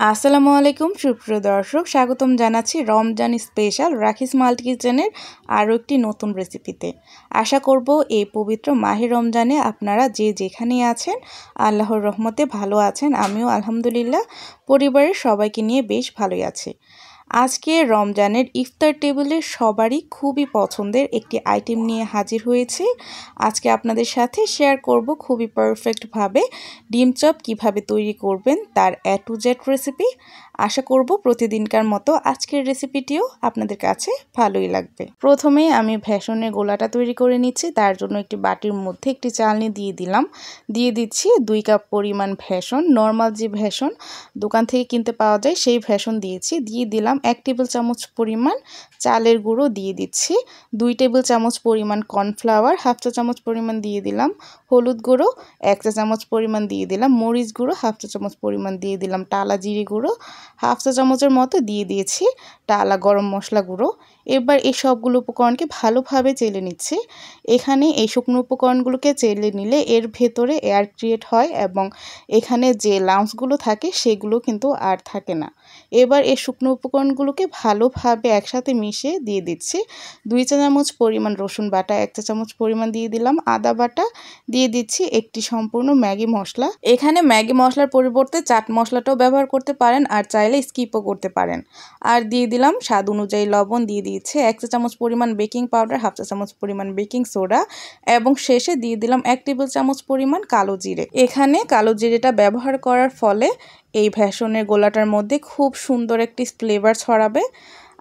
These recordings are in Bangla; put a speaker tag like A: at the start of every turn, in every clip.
A: আসসালামু আলাইকুম সুপ্রিয় দর্শক, স্বাগতম জানাচ্ছি রমজান স্পেশাল রাখিস মাল্টি কিচেনের আরও একটি নতুন রেসিপিতে। আশা করব এই পবিত্র মাহে রমজানে আপনারা যে যেখানেই আছেন আল্লাহর রহমতে ভালো আছেন। আমিও আলহামদুলিল্লাহ পরিবারের সবাইকে নিয়ে বেশ ভালোই আছি। আজকে রমজানের ইফতার টেবিলে সবারই খুবই পছন্দের একটি আইটেম নিয়ে হাজির হয়েছি। আজকে আপনাদের সাথে শেয়ার করব খুবই পারফেক্টভাবে ডিম চপ কীভাবে তৈরি করবেন তার A to Z রেসিপি। আশা করব প্রতিদিনকার মতো আজকের রেসিপিটিও আপনাদের কাছে ভালোই লাগবে। প্রথমেই আমি ভেষনের গোলাটা তৈরি করে নিচ্ছি। তার জন্য একটি বাটির মধ্যে একটি চালনি দিয়ে দিচ্ছি 2 কাপ পরিমাণ ভেষন। নর্মাল যে ভেষন দোকান থেকে কিনতে পাওয়া যায় সেই ভেষন দিয়ে দিলাম 1 টেবিল চামচ পরিমাণ চালের গুঁড়ো, দিয়ে দিচ্ছি 2 টেবিল চামচ পরিমাণ কর্নফ্লাওয়ার, হাফ চা চামচ পরিমাণ দিয়ে দিলাম হলুদ গুঁড়ো, 1 চা চামচ পরিমাণ দিয়ে দিলাম মরিচ গুঁড়ো, হাফ চা চামচ পরিমাণ দিয়ে দিলাম টালা জিরে গুঁড়ো, হাফ চা চামচের মতো দিয়ে দিয়েছি টালা গরম মশলা গুঁড়ো। এবার এই সবগুলো উপকরণকে ভালোভাবে চেলে নিচ্ছি। এখানে এই শুকনো উপকরণগুলোকে চেলে নিলে এর ভেতরে এয়ার ক্রিয়েট হয় এবং এখানে যে লাম্পসগুলো থাকে সেগুলো কিন্তু আর থাকে না। এবার এই শুকনো উপকরণগুলোকে ভালোভাবে একসাথে মিশিয়ে দিয়ে দিচ্ছি 2 চা চামচ পরিমাণ রসুন বাটা, 1 চা চামচ পরিমাণ দিয়ে দিলাম আদা বাটা, দিয়ে দিচ্ছি একটি সম্পূর্ণ ম্যাগি মশলা। এখানে ম্যাগি মশলার পরিবর্তে চাট মশলাটাও ব্যবহার করতে পারেন, আর চাইলে স্কিপও করতে পারেন। আর দিয়ে দিলাম স্বাদ অনুযায়ী লবণ, দিয়ে দিয়েছি 1 চা চামচ পরিমাণ বেকিং পাউডার, হাফ চা চামচ পরিমাণ বেকিং সোডা এবং শেষে দিয়ে দিলাম 1 টেবিল চামচ পরিমাণ কালো জিরে। এখানে কালো জিরেটা ব্যবহার করার ফলে এই ভেষনের গোলাটার মধ্যে খুব সুন্দর একটি ফ্লেভার ছড়াবে।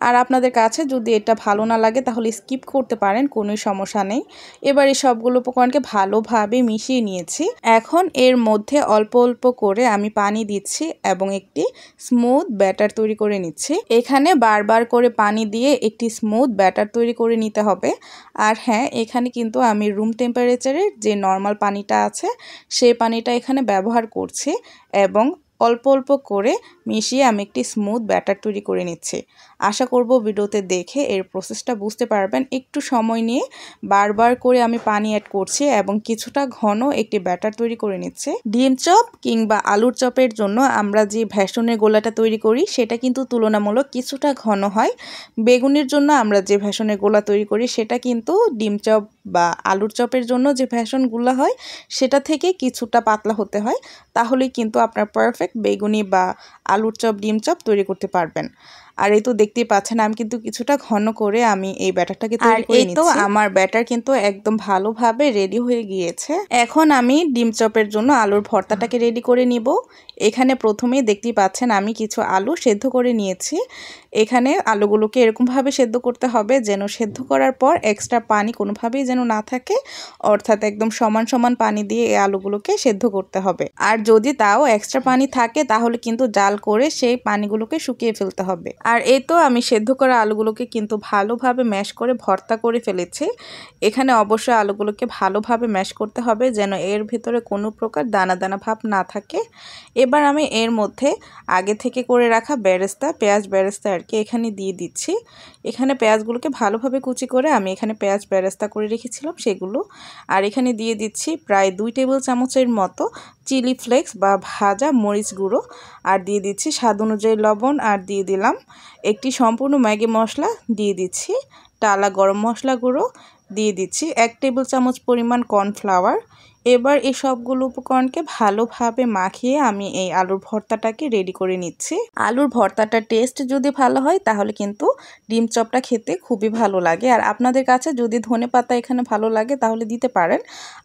A: আর আপনাদের কাছে যদি এটা ভালো না লাগে তাহলে স্কিপ করতে পারেন, কোনো সমস্যা নেই। এবার এই সবগুলো উপকরণকে ভালোভাবে মিশিয়ে নিয়েছি। এখন এর মধ্যে অল্প অল্প করে আমি পানি দিচ্ছি এবং একটি স্মুথ ব্যাটার তৈরি করে নিচ্ছি। এখানে বারবার করে পানি দিয়ে একটি স্মুথ ব্যাটার তৈরি করে নিতে হবে। আর হ্যাঁ, এখানে কিন্তু আমি রুম টেম্পারেচারের যে নর্মাল পানিটা আছে সেই পানিটা এখানে ব্যবহার করছি এবং অল্প অল্প করে মিশিয়ে আমি একটি স্মুথ ব্যাটার তৈরি করে নিচ্ছি। আশা করব ভিডিওতে দেখে এর প্রসেসটা বুঝতে পারবেন। একটু সময় নিয়ে বারবার করে আমি পানি অ্যাড করছি এবং কিছুটা ঘন একটি ব্যাটার তৈরি করে নিচ্ছি। ডিম চপ কিংবা আলুর চপের জন্য আমরা যে ভেষনের গোলাটা তৈরি করি সেটা কিন্তু তুলনামূলক কিছুটা ঘন হয়। বেগুনের জন্য আমরা যে ভেষনের গোলা তৈরি করি সেটা কিন্তু ডিম চপ বা আলুর চপের জন্য যে ভেষনগুলো হয় সেটা থেকে কিছুটা পাতলা হতে হয়। তাহলেই কিন্তু আপনার পারফেক্ট বেগুনি বা আলুর চপ ডিম চপ তৈরি করতে পারবেন। আর এই তো দেখতেই পাচ্ছেন আমি কিন্তু কিছুটা ঘন করে আমি এই ব্যাটারটাকে তৈরি করে নিচ্ছি। আর এই তো আমার ব্যাটার কিন্তু একদম ভালোভাবে রেডি হয়ে গিয়েছে। এখন আমি ডিম চপের জন্য আলুর ভর্তাটাকে রেডি করে নিব। এখানে প্রথমেই দেখতেই পাচ্ছেন আমি কিছু আলু সেদ্ধ করে নিয়েছি। এখানে আলুগুলোকে এরকমভাবে সেদ্ধ করতে হবে যেন সেদ্ধ করার পর এক্সট্রা পানি কোনোভাবেই যেন না থাকে, অর্থাৎ একদম সমান সমান পানি দিয়ে এই আলুগুলোকে সেদ্ধ করতে হবে। আর যদি তাও এক্সট্রা পানি থাকে তাহলে কিন্তু জাল করে সেই পানিগুলোকে শুকিয়ে ফেলতে হবে। আর এই তো আমি সেদ্ধ করা আলুগুলোকে কিন্তু ভালোভাবে ম্যাশ করে ভর্তা করে ফেলেছি। এখানে অবশ্যই আলুগুলোকে ভালোভাবে ম্যাশ করতে হবে যেন এর ভিতরে কোনো প্রকার দানা দানা ভাব না থাকে। এবার আমি এর মধ্যে আগে থেকে করে রাখা পেঁয়াজ বেরেস্তা আর কি এখানে দিয়ে দিচ্ছি। এখানে পেঁয়াজগুলোকে ভালোভাবে কুচি করে আমি এখানে পেঁয়াজ বেরেস্তা করে রেখেছিলাম সেগুলো। আর এখানে দিয়ে দিচ্ছি প্রায় 2 টেবিল চামচের মতো চিলি ফ্লেক্স বা ভাজা মরিচ গুঁড়ো, আর দিয়ে দিচ্ছি স্বাদ অনুযায়ী লবণ, আর দিয়ে দিলাম একটি সম্পূর্ণ ম্যাগি মশলা, দিয়ে দিচ্ছি টালা গরম মশলা গুঁড়ো, দিয়ে দিচ্ছি 1 টেবিল চামচ পরিমাণ কর্নফ্লাওয়ার। এবার এই সবগুলো উপকরণকে ভালোভাবে মাখিয়ে আমি এই আলুর ভর্তাটাকে রেডি করে নিচ্ছি। আলুর ভর্তাটার টেস্ট যদি ভালো হয় তাহলে কিন্তু ডিম চপটা খেতে খুবই ভালো লাগে। আর আপনাদের কাছে যদি ধনেপাতা এখানে ভালো লাগে তাহলে দিতে পারেন।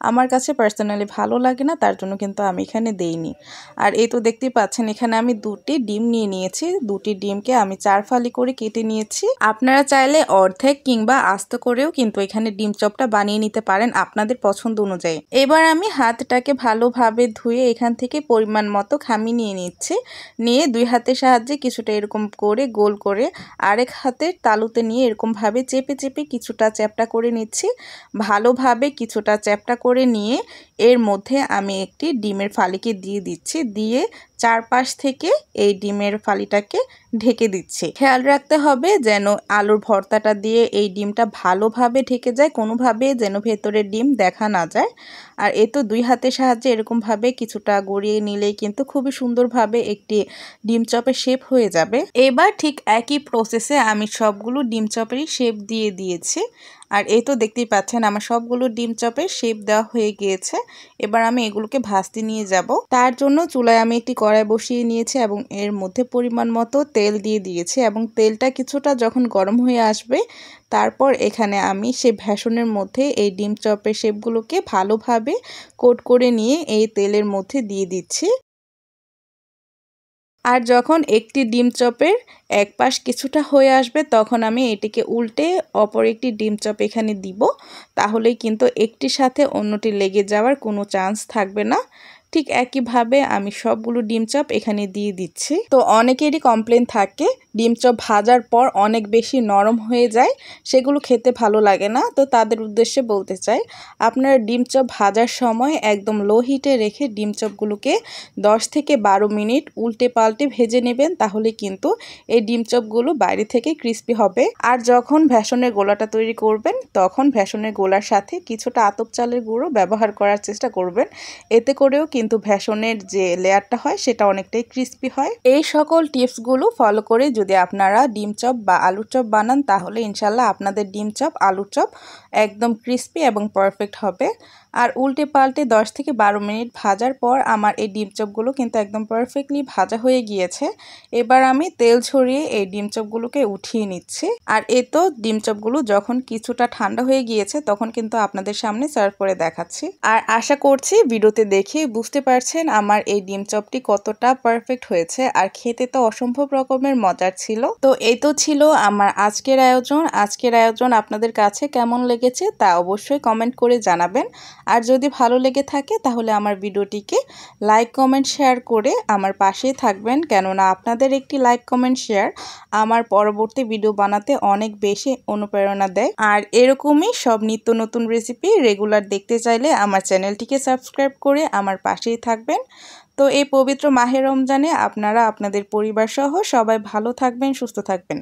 A: আমার কাছে পার্সোনালি ভালো লাগে না, তার জন্য কিন্তু আমি এখানে দেইনি। আর এই তো দেখতেই পাচ্ছেন এখানে আমি 2টি ডিম নিয়ে নিয়েছি। 2টি ডিমকে আমি 4 ফালি করে কেটে নিয়েছি। আপনারা চাইলে অর্ধেক কিংবা আস্ত করেও কিন্তু এখানে ডিম চপটা বানিয়ে নিতে পারেন আপনাদের পছন্দ অনুযায়ী। এবার আমি হাতটাকে ভালোভাবে ধুয়ে এখান থেকে পরিমাণ মতো খামি নিয়ে নিচ্ছি। নিয়ে 2 হাতের সাহায্যে কিছুটা এরকম করে গোল করে আরেক হাতের তালুতে নিয়ে এরকমভাবে চেপে চেপে কিছুটা চ্যাপ্টা করে নিচ্ছি। ভালোভাবে কিছুটা চ্যাপ্টা করে নিয়ে এর মধ্যে আমি একটি ডিমের ফালিকে দিয়ে দিচ্ছি। দিয়ে চারপাশ থেকে এই ডিমের ফালিটাকে ঢেকে দিচ্ছি। খেয়াল রাখতে হবে যেন আলুর ভর্তাটা দিয়ে এই ডিমটা ভালোভাবে ঢেকে যায়, কোনোভাবে যেন ভেতরের ডিম দেখা না যায়। আর এ তো 2 হাতের সাহায্যে এরকমভাবে কিছুটা গড়িয়ে নিলেই কিন্তু খুবই সুন্দরভাবে একটি ডিম চপের শেপ হয়ে যাবে। এবার ঠিক একই প্রসেসে আমি সবগুলো ডিম চপেরই শেপ দিয়ে দিয়েছি। আর এই তো দেখতেই পাচ্ছেন আমার সবগুলো ডিম চপের শেপ দেওয়া হয়ে গিয়েছে। এবার আমি এগুলোকে ভাজতে নিয়ে যাব। তার জন্য চুলায় আমি একটি কড়াই বসিয়ে নিয়েছি এবং এর মধ্যে পরিমাণ মতো তেল দিয়ে দিয়েছি এবং তেলটা কিছুটা যখন গরম হয়ে আসবে তারপর এখানে আমি সেই বেসনের মধ্যে এই ডিম চপের শেপগুলোকে ভালোভাবে কোট করে নিয়ে এই তেলের মধ্যে দিয়ে দিচ্ছি। আর যখন একটি ডিম চপের এক পাশ কিছুটা হয়ে আসবে তখন আমি এটিকে উল্টে অপর একটি ডিম চপ এখানে দিব। তাহলেই কিন্তু একটির সাথে অন্যটি লেগে যাওয়ার কোনো চান্স থাকবে না। ঠিক একইভাবে আমি সবগুলো ডিম চপ এখানে দিয়ে দিচ্ছি। তো অনেকেরই কমপ্লেন থাকে ডিম চপ ভাজার পর অনেক বেশি নরম হয়ে যায়, সেগুলো খেতে ভালো লাগে না। তো তাদের উদ্দেশ্যে বলতে চাই আপনারা ডিম চপ ভাজার সময় একদম লো হিটে রেখে ডিম চপগুলোকে 10 থেকে 12 মিনিট উল্টে পাল্টে ভেজে নেবেন, তাহলে কিন্তু এই ডিম চপগুলো বাইরে থেকে ক্রিস্পি হবে। আর যখন বেসনের গোলাটা তৈরি করবেন তখন বেসনের গোলার সাথে কিছুটা আতপ চালের গুঁড়ো ব্যবহার করার চেষ্টা করবেন। এতে করেও কিন্তু বেসনের যে লেয়ারটা হয় সেটা অনেকটাই ক্রিস্পি হয়। এই সকল টিপসগুলো ফলো করে যদি আপনারা ডিম চপ বা আলুর চপ বানান তাহলে ইনশাল্লাহ আপনাদের ডিম চপ আলুর চপ একদম ক্রিস্পি এবং পারফেক্ট হবে। আর উল্টে পাল্টে 10 থেকে 12 মিনিট ভাজার পর আমার এই ডিম চপগুলো কিন্তু একদম পারফেক্টলি ভাজা হয়ে গিয়েছে। এবার আমি তেল ছড়িয়ে এই ডিম চপগুলোকে উঠিয়ে নিচ্ছি। আর এ তো ডিম চপগুলো যখন কিছুটা ঠান্ডা হয়ে গিয়েছে তখন কিন্তু আপনাদের সামনে সার্ভ করে দেখাচ্ছি। আর আশা করছি ভিডিওতে দেখে বুঝতে পারছেন আমার এই ডিম চপটি কতটা পারফেক্ট হয়েছে। আর খেতে তো অসম্ভব রকমের মজার ছিল। তো এই তো ছিল আমার আজকের আয়োজন। আজকের আয়োজন আপনাদের কাছে কেমন লেগেছে তা অবশ্যই কমেন্ট করে জানাবেন। আর যদি ভালো লেগে থাকে তাহলে আমার ভিডিওটিকে লাইক কমেন্ট শেয়ার করে আমার পাশেই থাকবেন, কেননা আপনাদের একটি লাইক কমেন্ট শেয়ার আমার পরবর্তী ভিডিও বানাতে অনেক বেশি অনুপ্রেরণা দেয়। আর এরকমই সব নিত্য নতুন রেসিপি রেগুলার দেখতে চাইলে আমার চ্যানেলটিকে সাবস্ক্রাইব করে আমার পাশেই থাকবেন। তো এই পবিত্র মাহে রমজানে আপনারা আপনাদের পরিবার সহ সবাই ভালো থাকবেন, সুস্থ থাকবেন।